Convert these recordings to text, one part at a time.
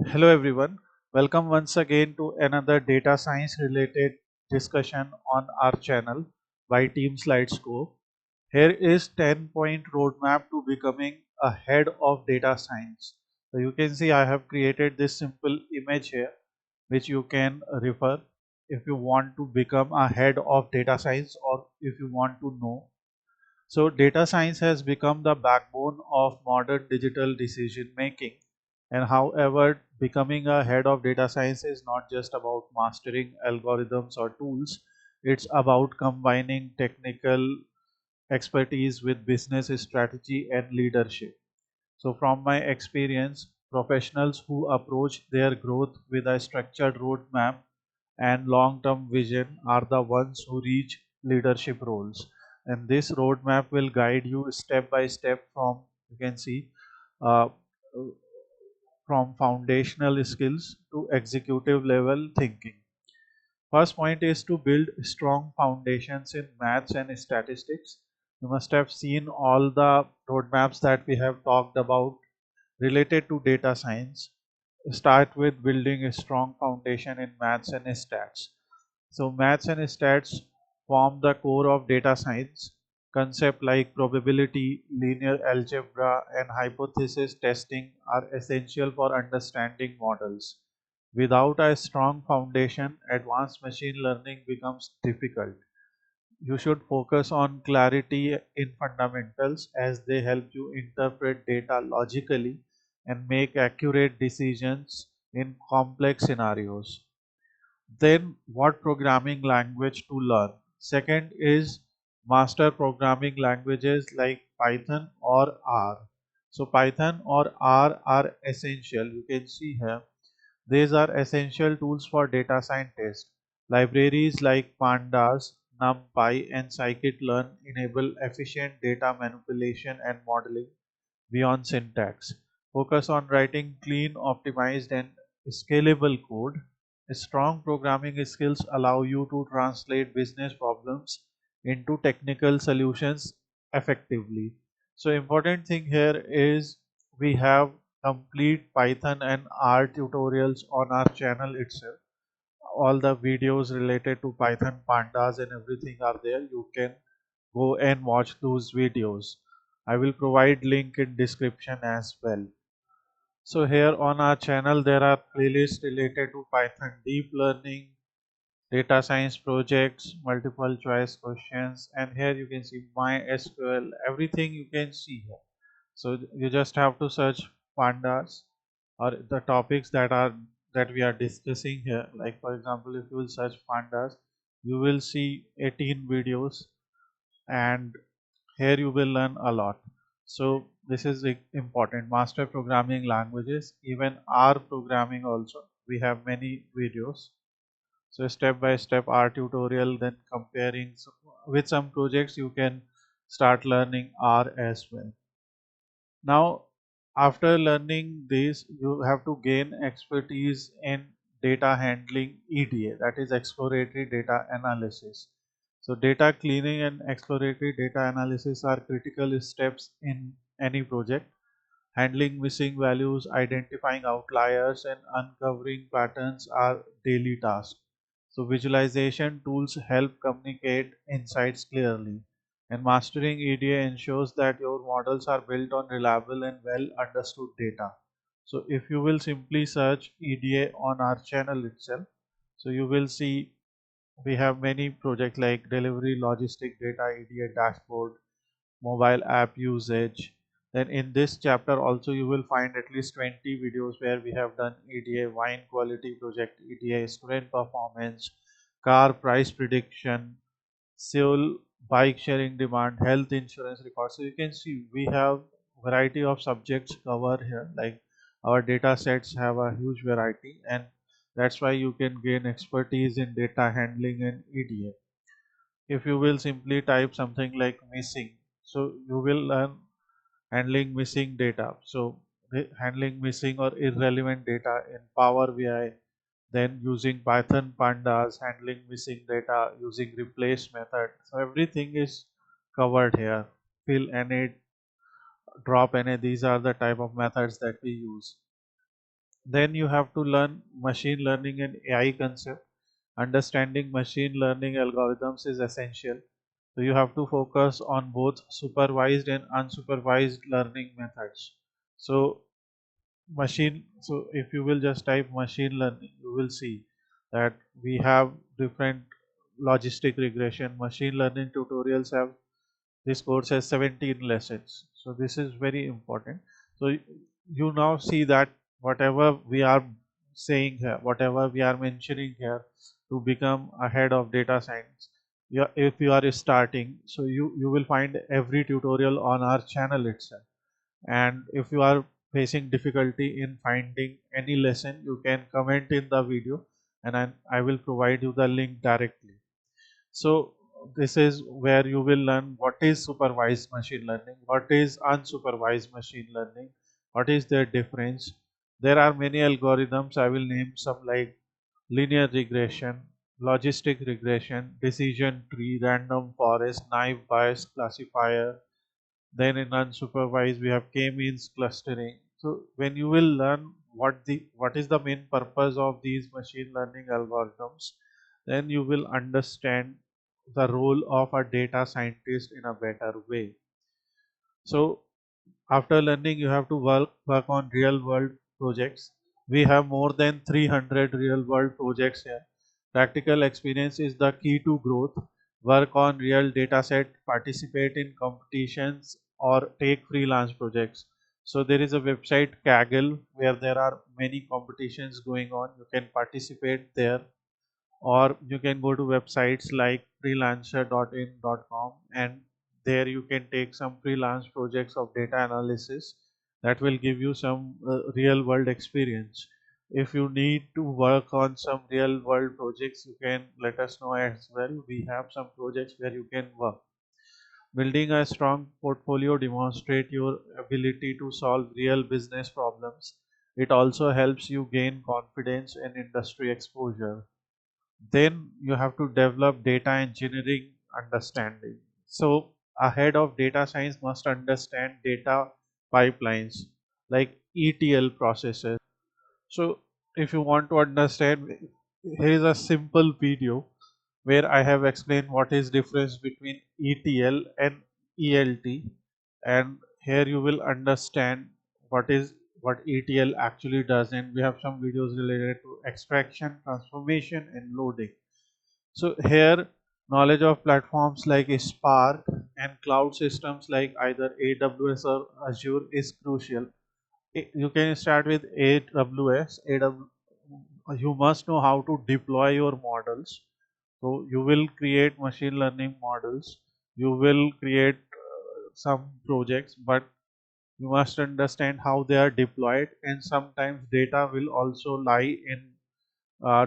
Hello everyone, welcome once again to another data science related discussion on our channel by Team Slidescope. Here is 10-point roadmap to becoming a head of data science. So you can see I have created this simple image here which you can refer if you want to become a head of data science or if you want to know. So data science has become the backbone of modern digital decision making. And however, becoming a head of data science is not just about mastering algorithms or tools, it's about combining technical expertise with business strategy and leadership. So from my experience, professionals who approach their growth with a structured roadmap and long-term vision are the ones who reach leadership roles. And this roadmap will guide you step by step from, you can see, uh, from foundational skills to executive level thinking. First point is to build strong foundations in maths and statistics. You must have seen all the roadmaps that we have talked about related to data science. Start with building a strong foundation in maths and stats. So maths and stats form the core of data science. Concepts like probability, linear algebra, and hypothesis testing are essential for understanding models. Without a strong foundation, advanced machine learning becomes difficult. You should focus on clarity in fundamentals as they help you interpret data logically and make accurate decisions in complex scenarios. Then, what programming language to learn? Second is master programming languages like Python or R. So, Python or R are essential. You can see here these are essential tools for data scientists. Libraries like Pandas, NumPy, and Scikit-learn enable efficient data manipulation and modeling beyond syntax. Focus on writing clean, optimized, and scalable code. Strong programming skills allow you to translate business problems into technical solutions effectively. So important thing here is we have complete Python and R tutorials on our channel itself. All the videos related to Python, pandas and everything are there. You can go and watch those videos. I will provide link in description as well. So here on our channel there are playlists related to Python deep learning, data science projects, multiple choice questions, and here you can see MySQL, everything you can see here. So you just have to search pandas or the topics that we are discussing here. Like for example, if you will search pandas, you will see 18 videos and here you will learn a lot. So this is important. Master programming languages, even R programming also. We have many videos. So step by step R tutorial, then comparing with some projects you can start learning R as well. Now after learning this, you have to gain expertise in data handling EDA, that is exploratory data analysis. So data cleaning and exploratory data analysis are critical steps in any project. Handling missing values, identifying outliers, and uncovering patterns are daily tasks. So visualization tools help communicate insights clearly. And mastering EDA ensures that your models are built on reliable and well understood data. So if you will simply search EDA on our channel itself, so you will see we have many projects like delivery logistic data EDA dashboard, mobile app usage. Then in this chapter also you will find at least 20 videos where we have done EDA, wine quality project, EDA, student performance, car price prediction, Seoul bike sharing demand, health insurance records. So you can see we have variety of subjects covered here. Like our data sets have a huge variety and that's why you can gain expertise in data handling and EDA. If you will simply type something like missing, so you will learn handling missing data. So handling missing or irrelevant data in Power BI, then using Python pandas, handling missing data using replace method. So everything is covered here. Fill any, drop any, these are the type of methods that we use. Then you have to learn machine learning and AI concept. Understanding machine learning algorithms is essential. So you have to focus on both supervised and unsupervised learning methods. So so if you will just type machine learning, you will see that we have different logistic regression. Machine learning tutorials have, this course has 17 lessons. So this is very important. So you now see that whatever we are saying here, whatever we are mentioning here to become ahead of data science, if you are starting, so you will find every tutorial on our channel itself. And if you are facing difficulty in finding any lesson, you can comment in the video, and I will provide you the link directly. So this is where you will learn what is supervised machine learning, what is unsupervised machine learning, what is their difference. There are many algorithms. I will name some like linear regression, logistic regression, decision tree, random forest, naive Bayes classifier. Then in unsupervised we have k-means clustering. So when you will learn what is the main purpose of these machine learning algorithms, then you will understand the role of a data scientist in a better way. So after learning, you have to work on real world projects. We have more than 300 real world projects here. Practical experience is the key to growth. Work on real data set, participate in competitions, or take freelance projects. So there is a website Kaggle where there are many competitions going on. You can participate there, or you can go to websites like freelancer.in.com, and there you can take some freelance projects of data analysis that will give you some real world experience. If you need to work on some real world projects, you can let us know as well. We have some projects where you can work. Building a strong portfolio demonstrate your ability to solve real business problems. It also helps you gain confidence and industry exposure. Then you have to develop data engineering understanding. So a head of data science must understand data pipelines like ETL processes. So if you want to understand, here is a simple video where I have explained what is difference between ETL and ELT, and here you will understand what ETL actually does, and we have some videos related to extraction, transformation, and loading. So here knowledge of platforms like Spark and cloud systems like either AWS or Azure is crucial. You can start with AWS. You must know how to deploy your models. So you will create machine learning models. You will create some projects, but you must understand how they are deployed, and sometimes data will also lie in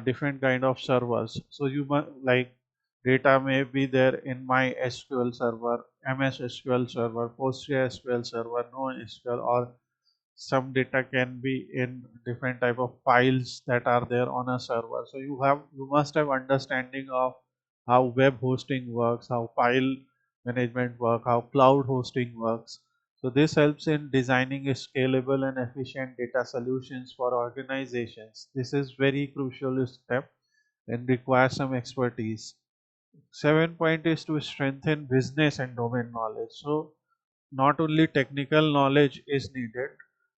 different kind of servers. So you must like data may be there in MySQL server, MS SQL server, PostgreSQL server, NoSQL, or some data can be in different type of files that are there on a server. So you must have understanding of how web hosting works, how file management work, how cloud hosting works. So this helps in designing a scalable and efficient data solutions for organizations. This is very crucial step and requires some expertise. 7 point is to strengthen business and domain knowledge. So not only technical knowledge is needed,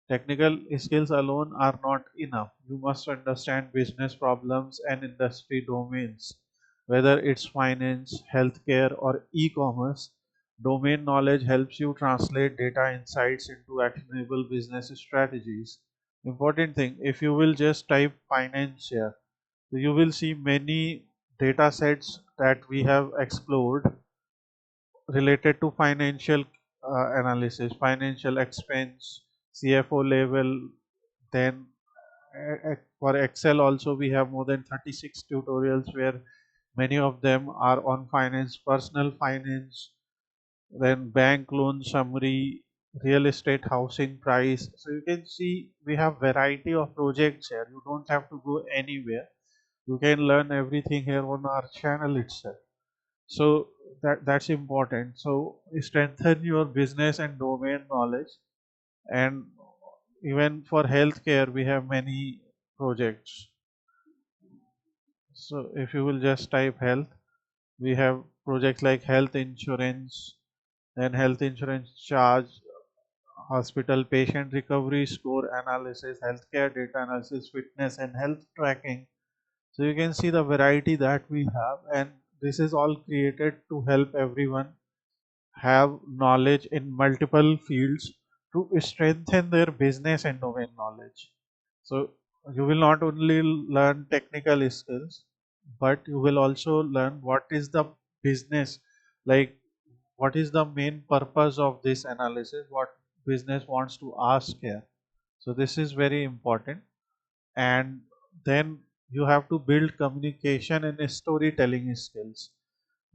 technical skills alone are not enough. You must understand business problems and industry domains, whether it's finance, healthcare, or e-commerce. Domain knowledge helps you translate data insights into actionable business strategies. Important thing, if you will just type finance here, you will see many data sets that we have explored related to financial analysis, financial expense, CFO level. Then for Excel also we have more than 36 tutorials where many of them are on finance, personal finance, then bank loan summary, real estate housing price. So you can see we have variety of projects here. You don't have to go anywhere. You can learn everything here on our channel itself. So that's important. So strengthen your business and domain knowledge. And even for healthcare, we have many projects. So if you will just type health, we have projects like health insurance, then health insurance charge, hospital patient recovery score analysis, healthcare data analysis, fitness and health tracking. So you can see the variety that we have, and this is all created to help everyone have knowledge in multiple fields to strengthen their business and domain knowledge. So you will not only learn technical skills, but you will also learn what is the business, like what is the main purpose of this analysis, what business wants to ask here. So this is very important. And then you have to build communication and storytelling skills.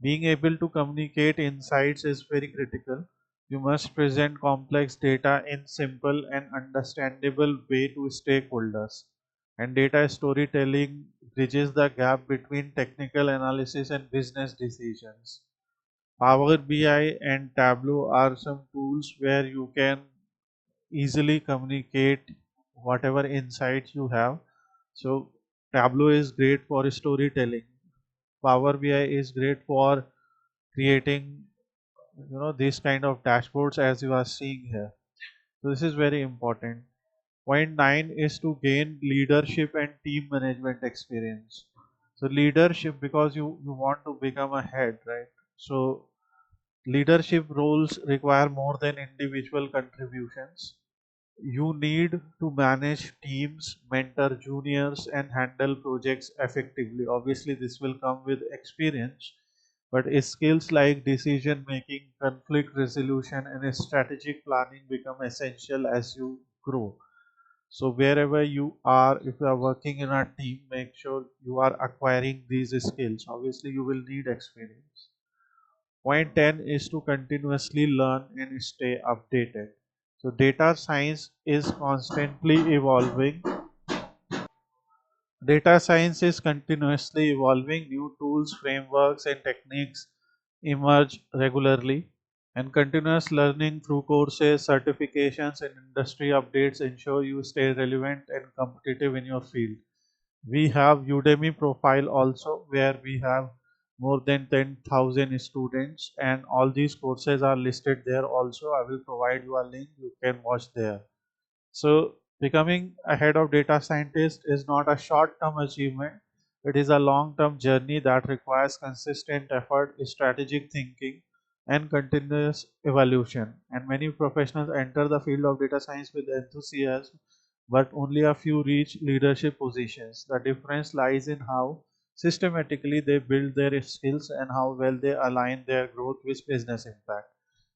Being able to communicate insights is very critical. You must present complex data in simple and understandable way to stakeholders. And data storytelling bridges the gap between technical analysis and business decisions. Power BI and Tableau are some tools where you can easily communicate whatever insights you have. So Tableau is great for storytelling. Power BI is great for creating these kind of dashboards as you are seeing here. So this is very important. Point 9 is to gain leadership and team management experience. So leadership, because you want to become a head, right? So leadership roles require more than individual contributions. You need to manage teams, mentor juniors, and handle projects effectively. Obviously, this will come with experience, but skills like decision making, conflict resolution, and strategic planning become essential as you grow. So, wherever you are, if you are working in a team, make sure you are acquiring these skills. Obviously, you will need experience. Point 10 is to continuously learn and stay updated. So data science is constantly evolving. Data science is continuously evolving. New tools, frameworks, and techniques emerge regularly. And continuous learning through courses, certifications, and industry updates ensure you stay relevant and competitive in your field. We have Udemy profile also, where we have more than 10,000 students, and all these courses are listed there also. I will provide you a link, you can watch there. So becoming a head of data scientist is not a short-term achievement. It is a long-term journey that requires consistent effort, strategic thinking, and continuous evaluation. And many professionals enter the field of data science with enthusiasm, but only a few reach leadership positions. The difference lies in how systematically they build their skills and how well they align their growth with business impact.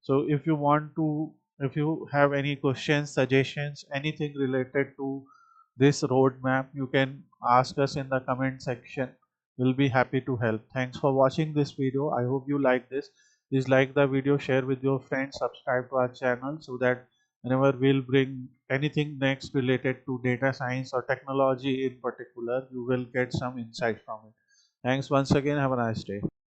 So if you have any questions, suggestions, anything related to this roadmap, you can ask us in the comment section. We'll be happy to help. Thanks for watching this video. I hope you like this. Please like the video, share with your friends, subscribe to our channel so that whenever we'll bring anything next related to data science or technology in particular, you will get some insight from it. Thanks once again. Have a nice day.